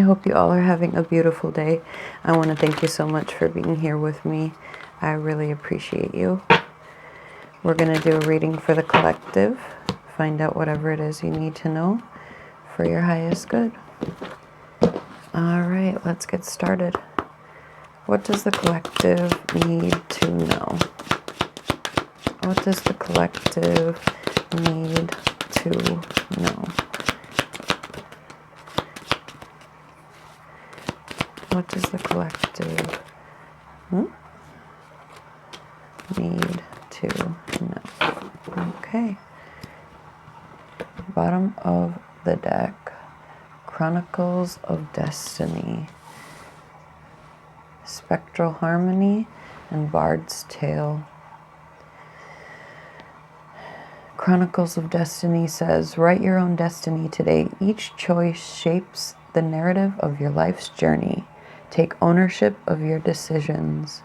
hope you all are having a beautiful day. I want to thank you so much for being here with me. I really appreciate you. We're going to do a reading for the collective. Find out whatever it is you need to know for your highest good. All right, let's get started. What does the collective need to know? What does the collective need to know? What does the collective need to know? Okay. Bottom of the deck. Chronicles of Destiny. Spectral Harmony and Bard's Tale. Chronicles of Destiny says, write your own destiny today. Each choice shapes the narrative of your life's journey. Take ownership of your decisions.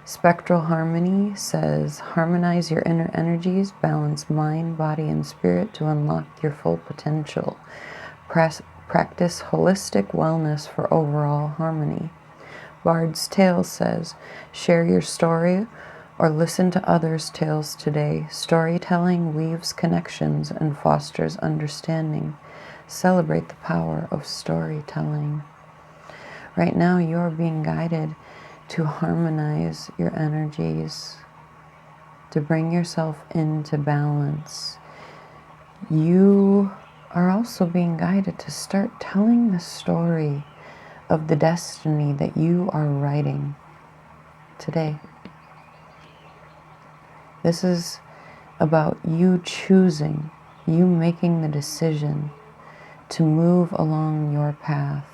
Spectral Harmony says, harmonize your inner energies, balance mind, body, and spirit to unlock your full potential. Practice holistic wellness for overall harmony. Bard's Tale says, share your story or listen to others' tales today. Storytelling weaves connections and fosters understanding. Celebrate the power of storytelling. Right now, you're being guided to harmonize your energies, to bring yourself into balance. You are also being guided to start telling the story of the destiny that you are writing today. This is about you choosing, you making the decision to move along your path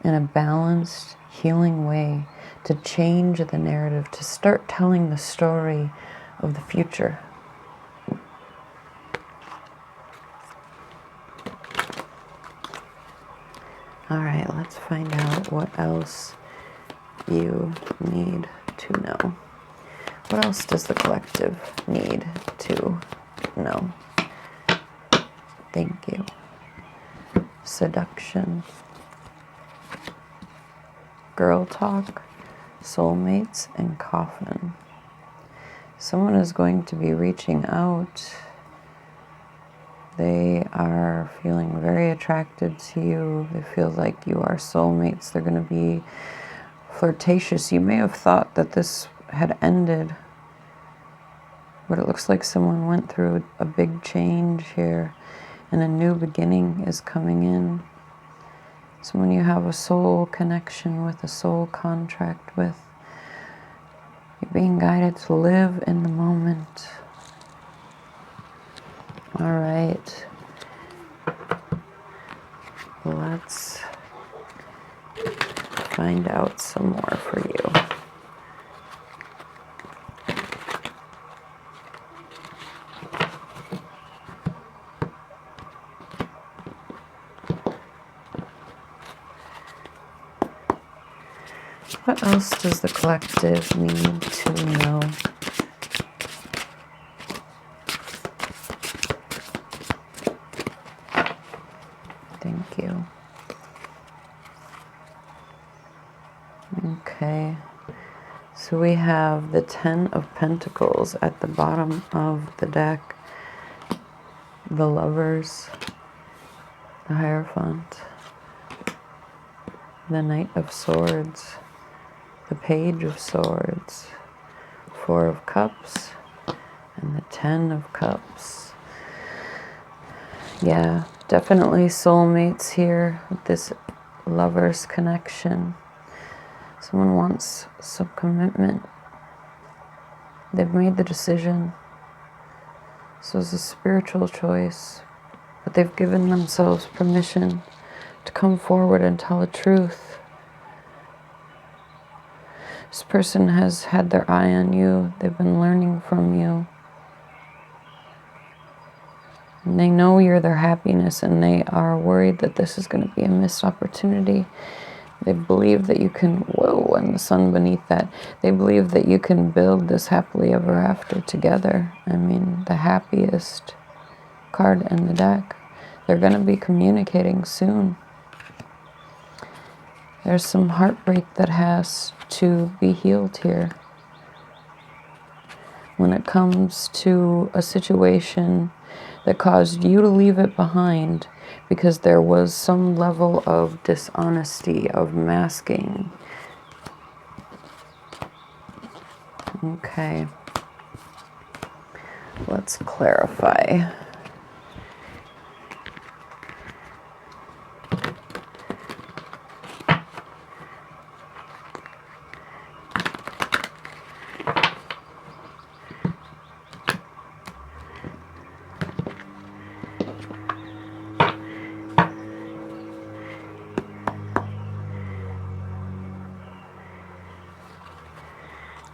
in a balanced, healing way, to change the narrative, to start telling the story of the future. All right, let's find out what else you need to know. What else does the collective need to know? Thank you. Seduction. Girl talk. Soulmates and coffin. Someone is going to be reaching out. They are feeling very attracted to you. They feel like you are soulmates. They're going to be flirtatious. You may have thought that this had ended, but it looks like someone went through a big change here, and a new beginning is coming in. Someone you have a soul connection with, a soul contract with. You're being guided to live in the moment. All right. Let's find out some more for you. What else does the collective need to know? Thank you. Okay. So we have the 10 of Pentacles at the bottom of the deck. The Lovers. The Hierophant. The Knight of Swords. The Page of Swords, 4 of Cups, and the 10 of Cups. Yeah, definitely soulmates here with this Lovers connection. Someone wants some commitment. They've made the decision. So it's a spiritual choice, but they've given themselves permission to come forward and tell the truth. This person has had their eye on you. They've been learning from you. And they know you're their happiness, and they are worried that this is going to be a missed opportunity. They believe that you can, whoa, and the sun beneath that. They believe that you can build this happily ever after together. I mean, the happiest card in the deck. They're going to be communicating soon. There's some heartbreak that has to be healed here. When it comes to a situation that caused you to leave it behind because there was some level of dishonesty, of masking. Okay. Let's clarify.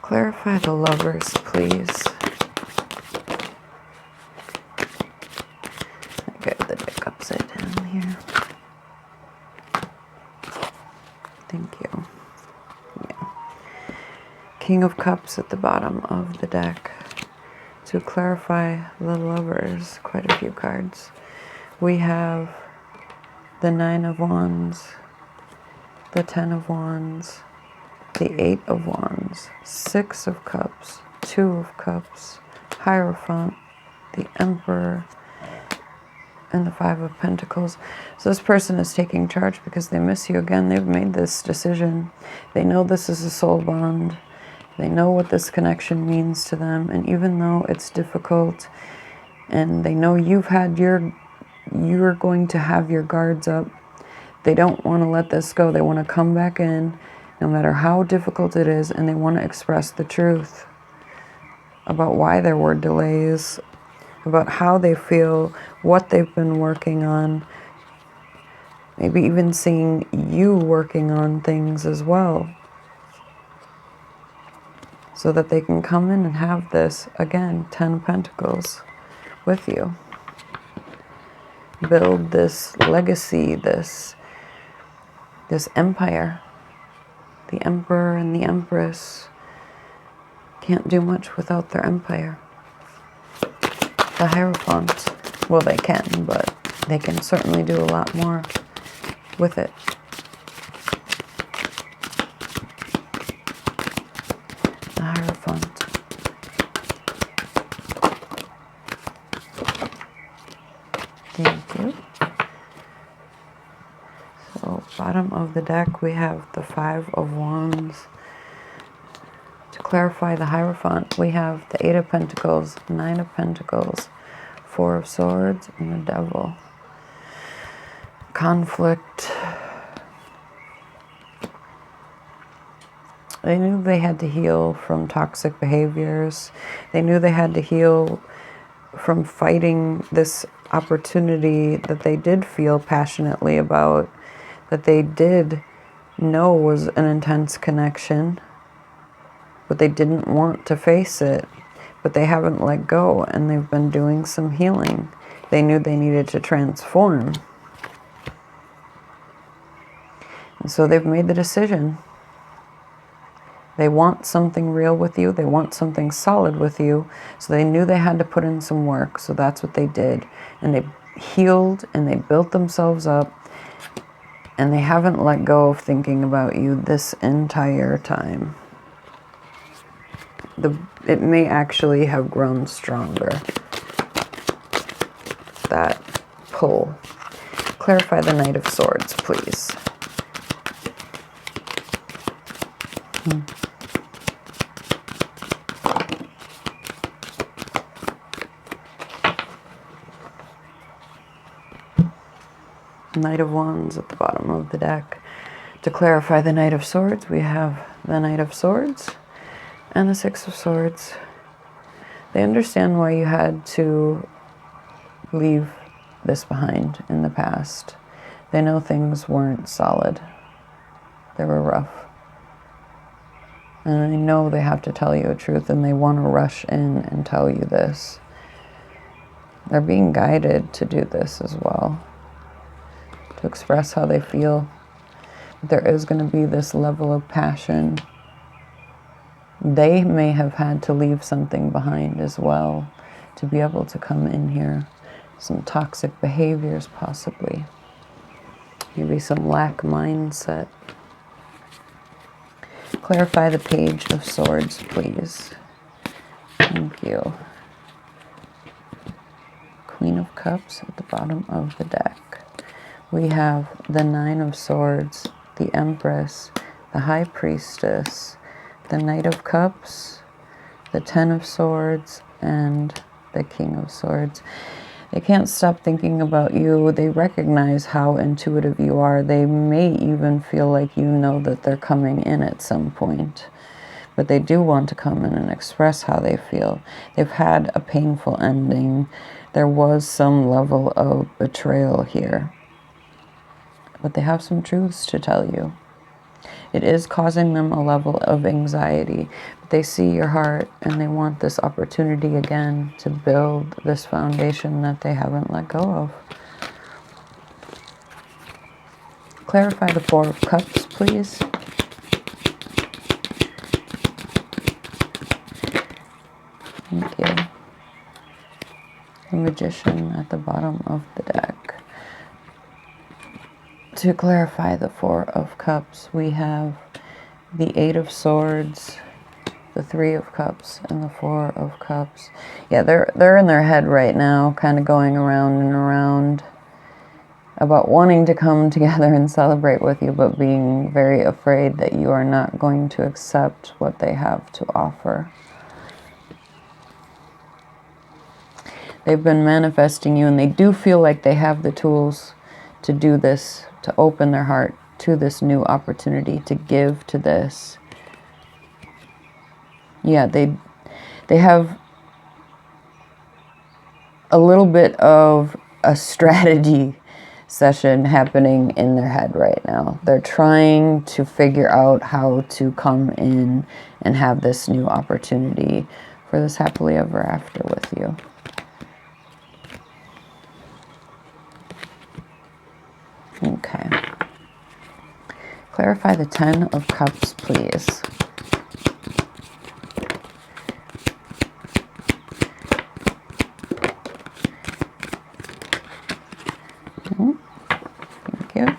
Clarify the Lovers, please. I got the deck upside down here. Thank you. Yeah. King of Cups at the bottom of the deck. To clarify the Lovers, quite a few cards. We have the Nine of Wands, the Ten of Wands, the Eight of Wands, Six of Cups, Two of Cups, Hierophant, the Emperor, and the Five of Pentacles. So this person is taking charge because they miss you again. They've made this decision. They know this is a soul bond. They know what this connection means to them. And even though it's difficult and they know you're going to have your guards up, they don't want to let this go. They want to come back in no matter how difficult it is, and they want to express the truth about why there were delays, about how they feel, what they've been working on, maybe even seeing you working on things as well, so that they can come in and have this, again, 10 of Pentacles with you. Build this legacy, this empire. The Emperor and the Empress can't do much without their empire. The Hierophant, well, they can, but they can certainly do a lot more with it. The Hierophant. Thank you. So, bottom of the deck, we have the Five of Wands. To clarify the Hierophant, we have the Eight of Pentacles, Nine of Pentacles, Four of Swords, and the Devil. Conflict. They knew they had to heal from toxic behaviors. They knew they had to heal from fighting this opportunity that they did feel passionately about, that they did know was an intense connection, but they didn't want to face it. But they haven't let go, and they've been doing some healing. They knew they needed to transform. And so they've made the decision. They want something real with you. They want something solid with you. So they knew they had to put in some work. So that's what they did. And they healed and they built themselves up. And they haven't let go of thinking about you this entire time. It may actually have grown stronger. That pull. Clarify the Knight of Swords, please. Knight of Wands at the bottom of the deck. To clarify the Knight of Swords, we have the Knight of Swords and the Six of Swords. They understand why you had to leave this behind in the past. They know things weren't solid. They were rough. And I know they have to tell you a truth, and they want to rush in and tell you this. They're being guided to do this as well, to express how they feel. There is going to be this level of passion. They may have had to leave something behind as well to be able to come in here some toxic behaviors possibly. Maybe some lack mindset. Clarify the Page of Swords, please. Thank you. Queen of Cups at the bottom of the deck. We have the Nine of Swords, the Empress, the High Priestess, the Knight of Cups, the Ten of Swords, and the King of Swords. They can't stop thinking about you. They recognize how intuitive you are. They may even feel like you know that they're coming in at some point. But they do want to come in and express how they feel. They've had a painful ending. There was some level of betrayal here. But they have some truths to tell you. It is causing them a level of anxiety. But they see your heart and they want this opportunity again to build this foundation that they haven't let go of. Clarify the Four of Cups, please. Thank you. The Magician at the bottom of the deck. To clarify the Four of Cups, we have the Eight of Swords, the Three of Cups, and the Four of Cups. Yeah, they're in their head right now, kind of going around and around about wanting to come together and celebrate with you, but being very afraid that you are not going to accept what they have to offer. They've been manifesting you, and they do feel like they have the tools to do this, to open their heart to this new opportunity, to give to this. Yeah, they have a little bit of a strategy session happening in their head right now. They're trying to figure out how to come in and have this new opportunity for this happily ever after with you. Okay. Clarify the Ten of Cups, please. Thank you.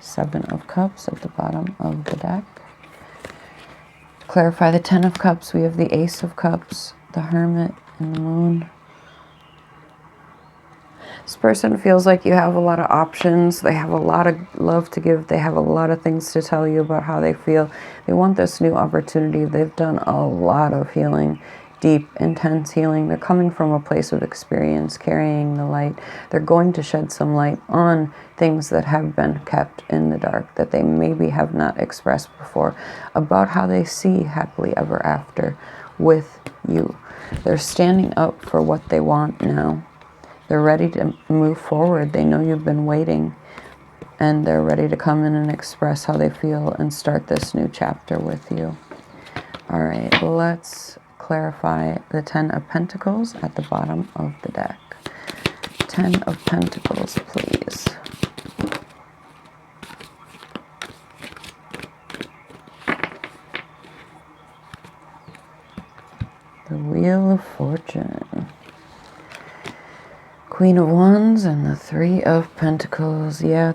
Seven of Cups at the bottom of the deck. To clarify the Ten of Cups, we have the Ace of Cups, the Hermit, and the Moon. This person feels like you have a lot of options. They have a lot of love to give. They have a lot of things to tell you about how they feel. They want this new opportunity. They've done a lot of healing, deep, intense healing. They're coming from a place of experience, carrying the light. They're going to shed some light on things that have been kept in the dark, that they maybe have not expressed before, about how they see happily ever after with you. They're standing up for what they want now. They're ready to move forward. They know you've been waiting, and they're ready to come in and express how they feel and start this new chapter with you. All right, let's clarify the Ten of Pentacles at the bottom of the deck. Ten of Pentacles, please. The Wheel of Fortune. Queen of Wands and the Three of Pentacles. Yeah,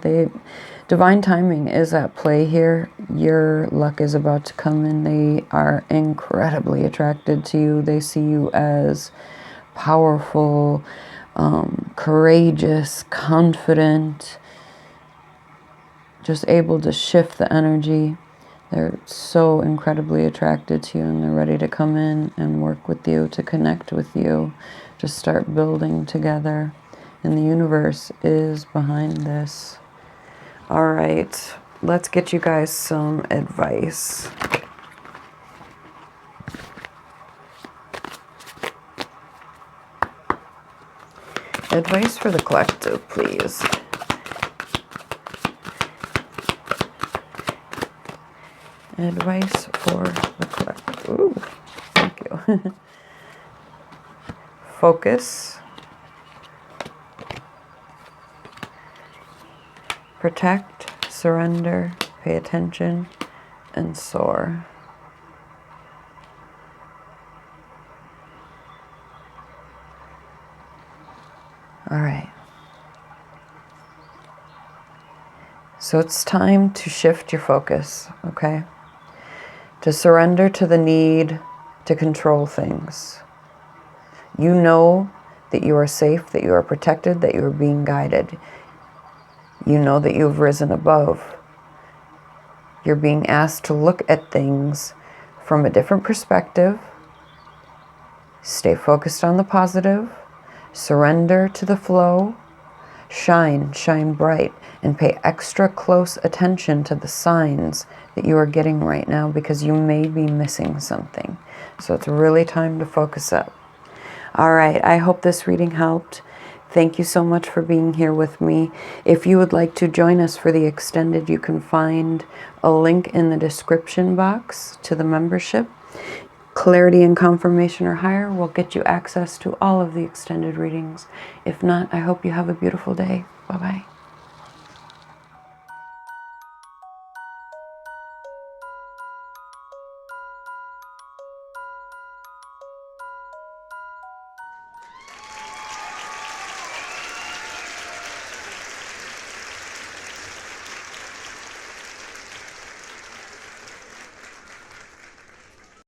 divine timing is at play here. Your luck is about to come in. They are incredibly attracted to you. They see you as powerful, courageous, confident, just able to shift the energy. They're so incredibly attracted to you, and they're ready to come in and work with you, to connect with you, to start building together. And the universe is behind this. All right, let's get you guys some advice. Advice for the collective, please. Advice for the collective. Ooh, thank you. Focus. Protect, surrender, pay attention, and soar. All right. So it's time to shift your focus, okay? To surrender to the need to control things. You know that you are safe, that you are protected, that you are being guided. You know that you've risen above. You're being asked to look at things from a different perspective. Stay focused on the positive. Surrender to the flow. Shine bright, and pay extra close attention to the signs that you are getting right now, because you may be missing something. So it's really time to focus up. All right, I hope this reading helped. Thank you so much for being here with me. If you would like to join us for the extended, you can find a link in the description box to the membership. Clarity and confirmation or higher will get you access to all of the extended readings. If not, I hope you have a beautiful day. Bye-bye.